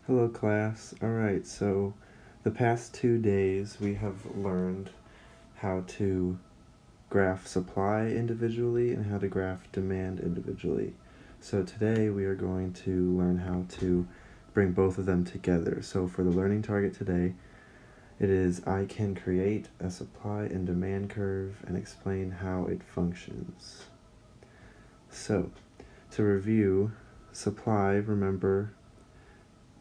Hello, class. Alright, so the past 2 days we have learned how to graph supply individually and how to graph demand individually. So today we are going to learn how to bring both of them together. So for the learning target today, it is I can create a supply and demand curve and explain how it functions. So to review, supply, remember,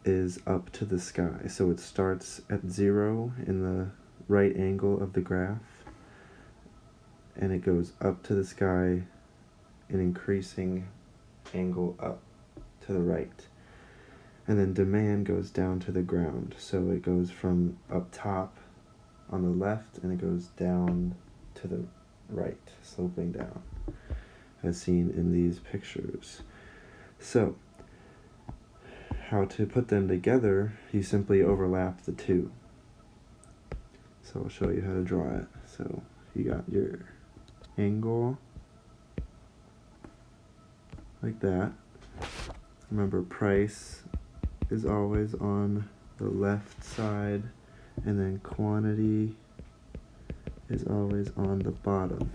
is up to the sky. So it starts at 0 in the right angle of the graph, and it goes up to the sky, an increasing angle up to the right. And then demand goes down to the ground. So it goes from up top on the left and it goes down to the right, sloping down, as seen in these pictures. So how to put them together, you simply overlap the two. So I'll show you how to draw it. So you got your angle like that. Remember, price is always on the left side, and then quantity is always on the bottom.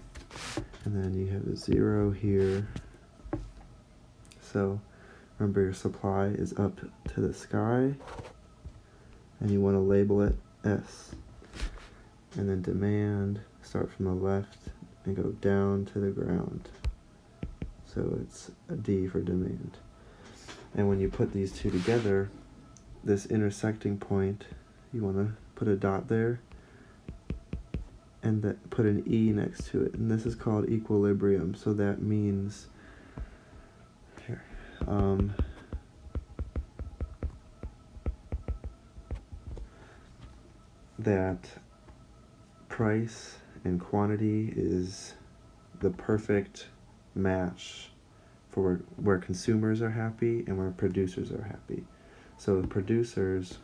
And then you have a 0 here. So remember, your supply is up to the sky, and you want to label it S. And then demand, start from the left and go down to the ground. So it's a D for demand. And when you put these two together, this intersecting point, you want to put a dot there and put an E next to it. And this is called equilibrium. So that means here, that price and quantity is the perfect match for where consumers are happy and where producers are happy. So producers,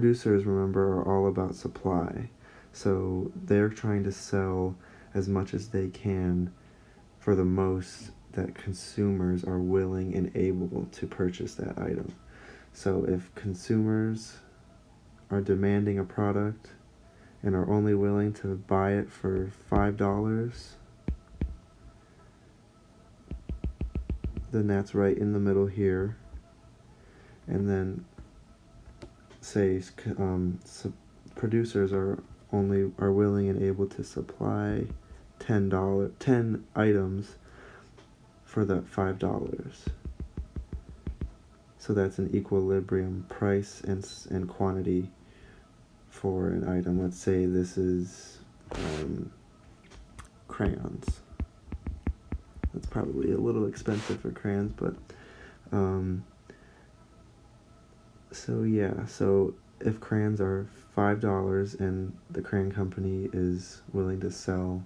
remember, are all about supply. So they're trying to sell as much as they can for the most that consumers are willing and able to purchase that item. So if consumers are demanding a product and are only willing to buy it for $5, then that's right in the middle here. And then say producers are willing and able to supply $10 items for that $5. So that's an equilibrium price and quantity for an item. Let's say this is crayons. That's probably a little expensive for crayons, but so if crayons are $5 and the crayon company is willing to sell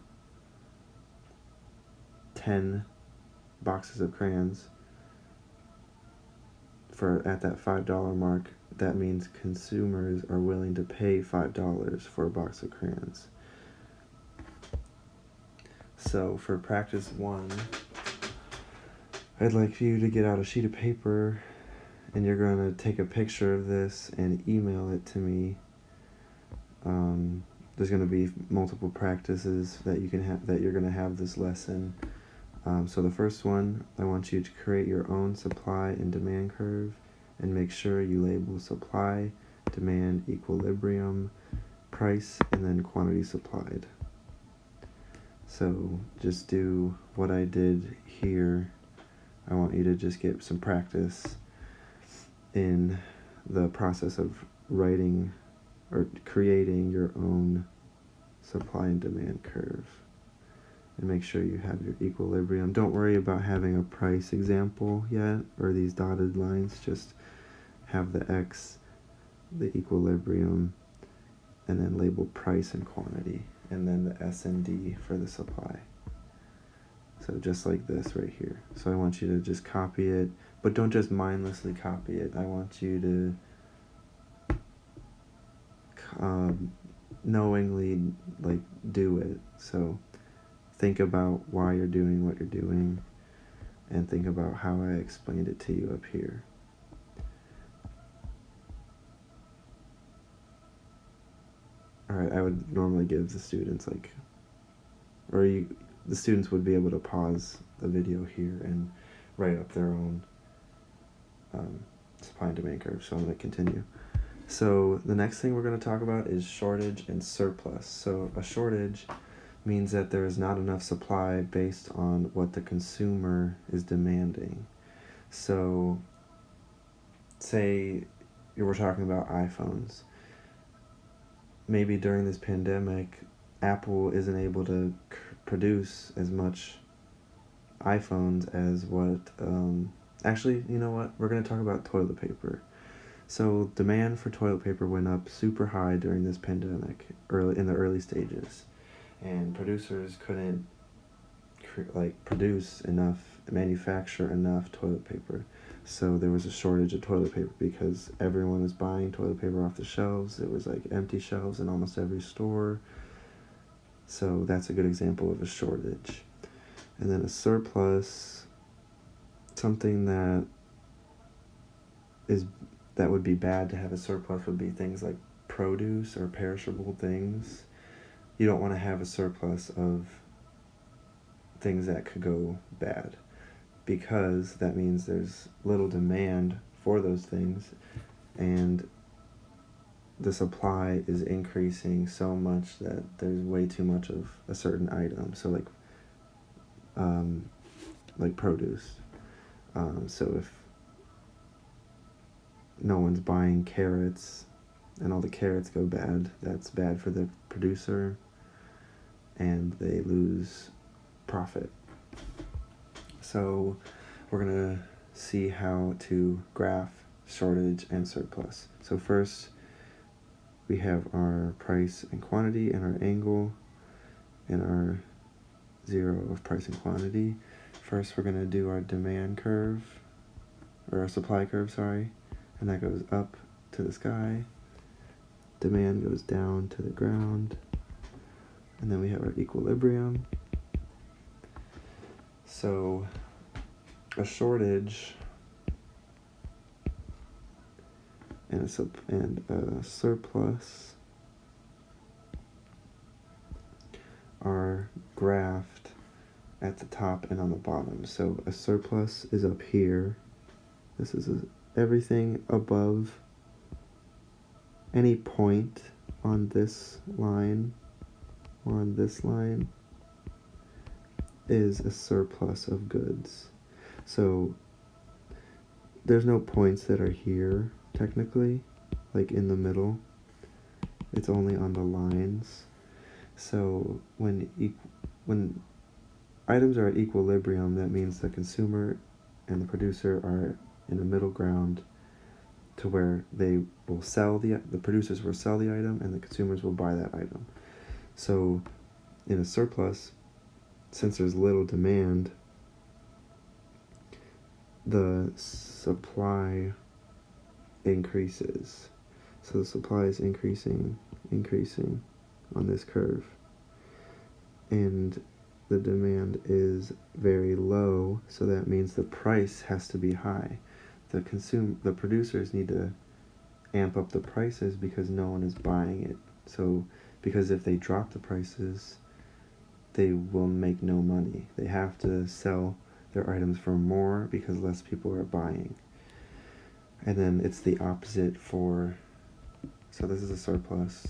10 boxes of crayons at that $5 mark, that means consumers are willing to pay $5 for a box of crayons. So for practice 1, I'd like you to get out a sheet of paper and you're going to take a picture of this and email it to me. There's going to be multiple practices that you can have, that you're going to have this lesson. So the first one, I want you to create your own supply and demand curve and make sure you label supply, demand, equilibrium, price, and then quantity supplied. So just do what I did here. I want you to just get some practice in the process of writing or creating your own supply and demand curve. And make sure you have your equilibrium. Don't worry about having a price example yet, or these dotted lines. Just have the X, the equilibrium, and then label price and quantity, and then the S and D for the supply. So just like this right here. So I want you to just copy it, but don't just mindlessly copy it. I want you to knowingly do it. So think about why you're doing what you're doing, and think about how I explained it to you up here. Alright, I would normally give the students the students would be able to pause the video here and write up their own supply and demand curve. So I'm going to continue. So the next thing we're going to talk about is shortage and surplus. So a shortage means that there is not enough supply based on what the consumer is demanding. So say we're talking about iPhones. Maybe during this pandemic, Apple isn't able to produce as much iPhones as what... actually, you know what? We're going to talk about toilet paper. So demand for toilet paper went up super high during this pandemic, in the early stages. And producers couldn't manufacture enough toilet paper. So there was a shortage of toilet paper because everyone was buying toilet paper off the shelves. It was empty shelves in almost every store. So that's a good example of a shortage. And then a surplus, something that would be bad to have a surplus would be things like produce or perishable things. You don't want to have a surplus of things that could go bad, because that means there's little demand for those things and the supply is increasing so much that there's way too much of a certain item. So like produce. So if no one's buying carrots and all the carrots go bad, that's bad for the producer and they lose profit. So we're going to see how to graph shortage and surplus. So first we have our price and quantity and our angle and our zero of price and quantity. First we're going to do our demand curve, or our supply curve, sorry, and that goes up to the sky. Demand goes down to the ground. And then we have our equilibrium. So a shortage and a surplus are graphed at the top and on the bottom. So a surplus is up here. This is everything above any point on this line or on this line is a surplus of goods. So there's no points that are here technically, like in the middle. It's only on the lines. So when items are at equilibrium, that means the consumer and the producer are in the middle ground, to where they will sell the producers will sell the item and the consumers will buy that item. So in a surplus, since there's little demand, the supply increases. So the supply is increasing on this curve. And the demand is very low, so that means the price has to be high. The producers need to amp up the prices because no one is buying it. So because if they drop the prices, they will make no money. They have to sell their items for more because less people are buying. And then it's the opposite for, so this is a surplus.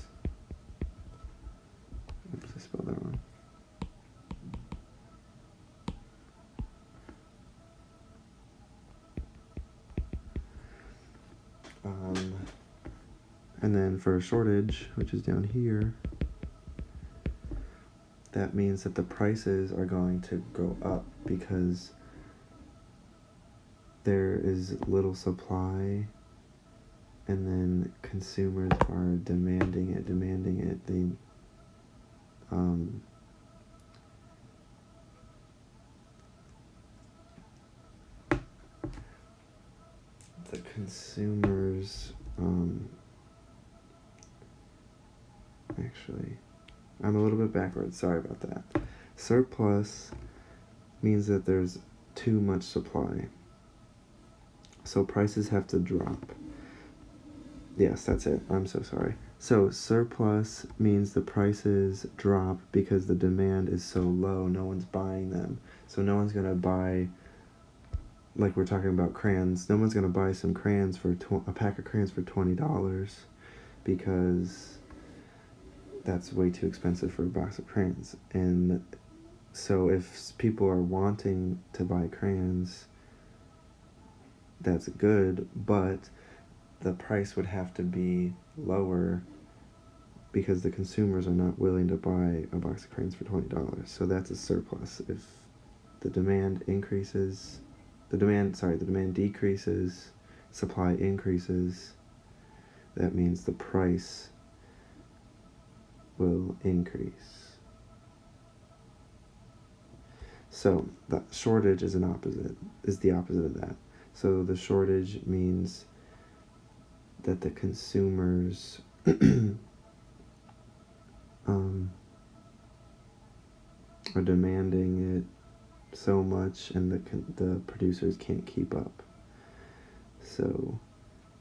Oops, I spelled that wrong. And then for a shortage, which is down here, that means that the prices are going to go up because there is little supply, and then consumers are demanding it. The consumers, actually, I'm a little bit backwards, sorry about that. Surplus means that there's too much supply, so prices have to drop. Yes, that's it. I'm so sorry. So surplus means the prices drop because the demand is so low, no one's buying them. So no one's going to buy, like we're talking about crayons, no one's going to buy some crayons for a pack of crayons for $20 because that's way too expensive for a box of crayons. And so if people are wanting to buy crayons, that's good, but the price would have to be lower because the consumers are not willing to buy a box of crayons for $20. So that's a surplus. If the demand increases, the demand decreases, supply increases, that means the price will increase. So the shortage is the opposite of that. So the shortage means that the consumers are demanding it so much and the producers can't keep up. So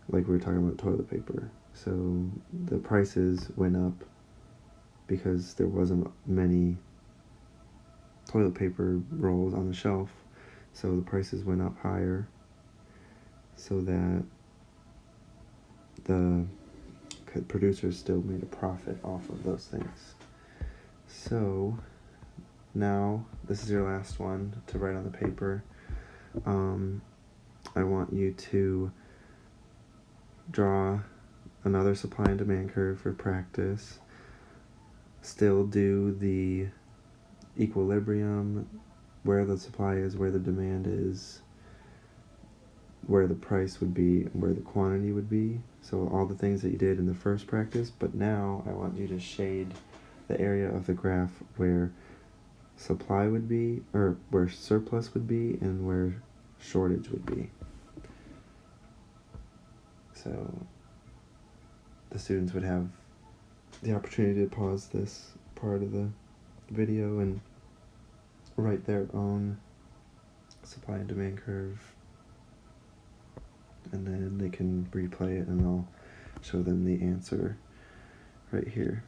like we were talking about toilet paper. So the prices went up because there wasn't many toilet paper rolls on the shelf. So the prices went up higher so that the producers still made a profit off of those things. So now this is your last one to write on the paper. I want you to draw another supply and demand curve for practice. Still do the equilibrium, where the supply is, where the demand is, where the price would be, and where the quantity would be. So all the things that you did in the first practice, but now I want you to shade the area of the graph where supply would be, or where surplus would be, and where shortage would be. So the students would have the opportunity to pause this part of the video and write their own supply and demand curve, and then they can replay it and I'll show them the answer right here.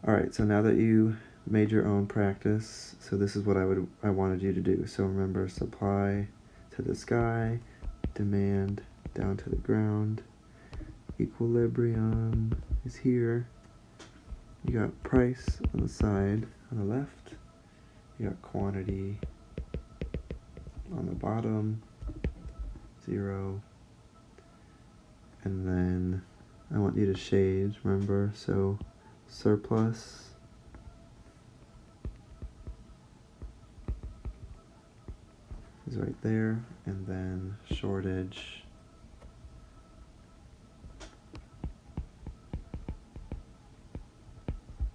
Alright, so now that you made your own practice, so this is what I wanted you to do. So remember, supply to the sky, demand down to the ground, equilibrium is here, you got price on the side on the left, you got quantity on the bottom, 0, and then I want you to shade, remember, so surplus is right there, and then shortage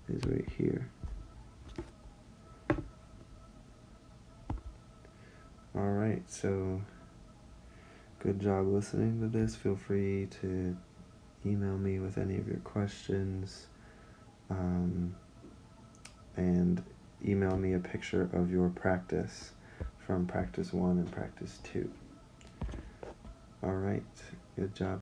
is right here. Alright, so good job listening to this. Feel free to email me with any of your questions, and email me a picture of your practice from practice 1 and practice 2. Alright, good job.